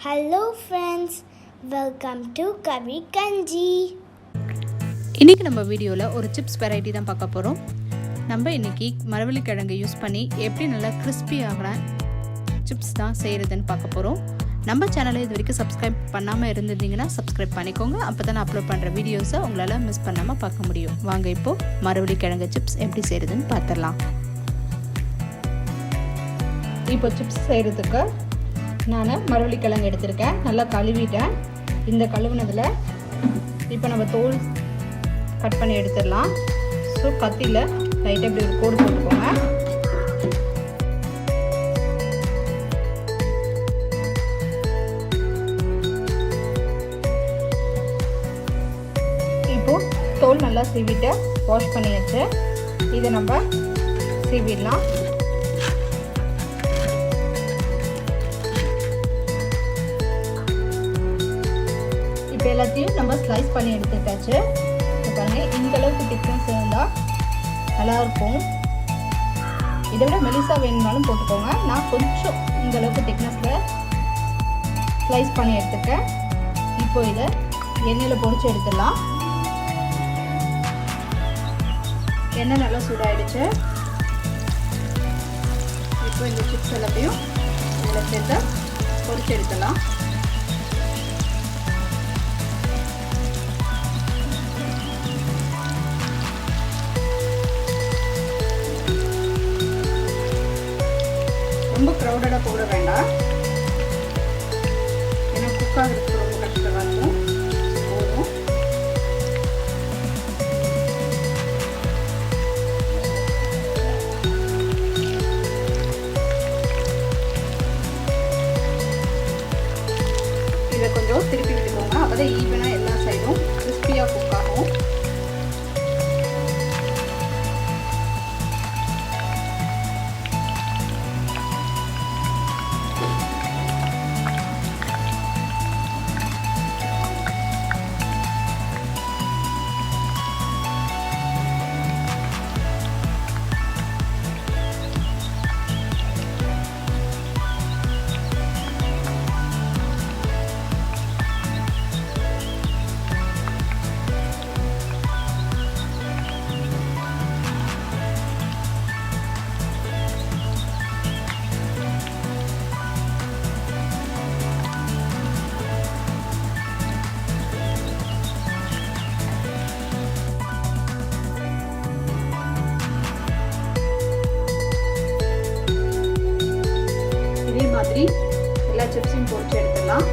Hello friends, welcome to Kavi Kanji. இன்னைக்கு நம்ம வீடியோல ஒரு சிப்ஸ் வெரைட்டி தான் பார்க்க போறோம். நம்ம இன்னைக்கு மரவள்ளி கிழங்கு யூஸ் பண்ணி எப்படி நல்லா கிறிஸ்பி ஆகற சிப்ஸ் தான் செய்யறதுன்னு பார்க்க போறோம். நம்ம சேனலை இது வரைக்கும் சப்ஸ்கிரைப் பண்ணாம இருந்தீங்கன்னா சப்ஸ்கிரைப் பண்ணிக்கோங்க. அப்பதான் நான் அப்லோட் பண்ற வீடியோஸை உங்களால மிஸ் பண்ணாம பார்க்க முடியும். வாங்க இப்போ மரவள்ளி கிழங்கு சிப்ஸ் எப்படி செய்யறதுன்னு பார்த்தறலாம். இப்போ சிப்ஸ் செய்யறதுக்கு நான் மரவள்ளி கிழங்கு எடுத்திருக்கேன். நல்லா கழுவிட்டேன். இந்த கழுவுனதுல இப்போ நம்ம தோல் கட் பண்ணி எடுத்துடலாம். ஸோ கத்தியில் லைட்டாக இப்படி ஒரு கோடு போட்டுக்கோங்க. இப்போ தோல் நல்லா சீவிட்டு வாஷ் பண்ணியாச்சு. இதை நம்ம சீவிடலாம். இப்போ எல்லாத்தையும் நம்ம ஸ்லைஸ் பண்ணி எடுத்துட்டாச்சு. பாருங்க, இந்த அளவுக்கு திக்னஸ் இருந்தால் நல்லாயிருக்கும். இதை விட மெலிசா வேணும்னாலும் போட்டுக்கோங்க. நான் கொஞ்சம் இந்த அளவுக்கு திக்னஸில் ஸ்லைஸ் பண்ணி எடுத்துக்கேன். இப்போ இதை எண்ணெயில் பொரிச்சு எடுத்துடலாம். எண்ணெய் நல்லா சூடாயிடுச்சு. இப்போ இந்த சிப்ஸ் எல்லாத்தையும் இதில் சேர்த்து பொரிச்சு எடுத்துடலாம். ரொம்ப க்ரௌடடாக போட வேண்டாம், ஏன்னா குக்காக இருக்கிறது ரொம்ப கஷ்டமாக இருக்கும். போதும். இதை கொஞ்சம் திருப்பி விட்டுக்கோங்க. அப்போதான் ஈவனாக எல்லா சைடும் கிறிஸ்பியாக குக் ஆகும். மாதிரி எல்லா சிப்ஸையும் பொரிச்சு எடுத்துடலாம்.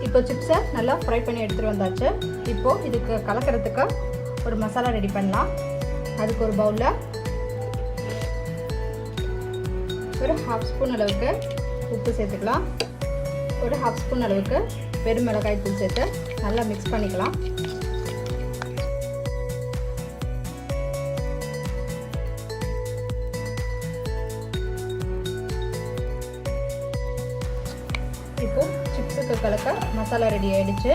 இப்போ சிப்ஸை நல்லா ஃப்ரை பண்ணி எடுத்துகிட்டு வந்தாச்சு. இப்போது இதுக்கு கலக்கிறதுக்கு ஒரு மசாலா ரெடி பண்ணலாம். அதுக்கு ஒரு பவுலில் ஒரு 1/2 ஸ்பூன் அளவுக்கு உப்பு சேர்த்துக்கலாம். ஒரு 1/2 ஸ்பூன் அளவுக்கு வெறும் மிளகாய் தூள் சேர்த்து நல்லா மிக்ஸ் பண்ணிக்கலாம். இப்போ சிப்ஸுக்கு கலக்க மசாலா ரெடி ஆகிடுச்சு.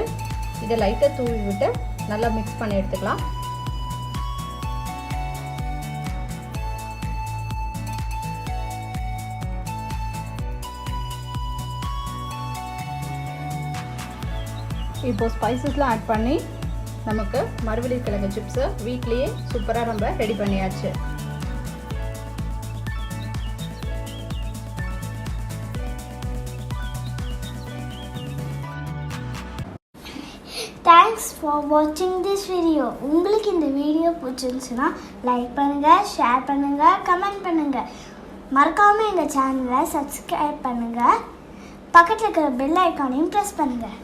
இதை லைட்டாக தூவி விட்டு நல்லா மிக்ஸ் பண்ணி எடுத்துக்கலாம். இப்போ ஸ்பைசஸ்லாம் ஆட் பண்ணி நமக்கு மரவள்ளி கிழங்கு சிப்ஸை வீட்லேயே சூப்பராக நம்ம ரெடி பண்ணியாச்சு. Thanks for watching this video. உங்களுக்கு இந்த வீடியோ பிடிச்சிருந்துச்சுன்னா லைக் பண்ணுங்கள், ஷேர் பண்ணுங்கள், கமெண்ட் பண்ணுங்கள். மறக்காமல் எங்கள் சேனலை சப்ஸ்கிரைப் பண்ணுங்கள். பக்கத்தில் இருக்கிற பெல் ஐக்கானையும் ப்ரெஸ் பண்ணுங்கள்.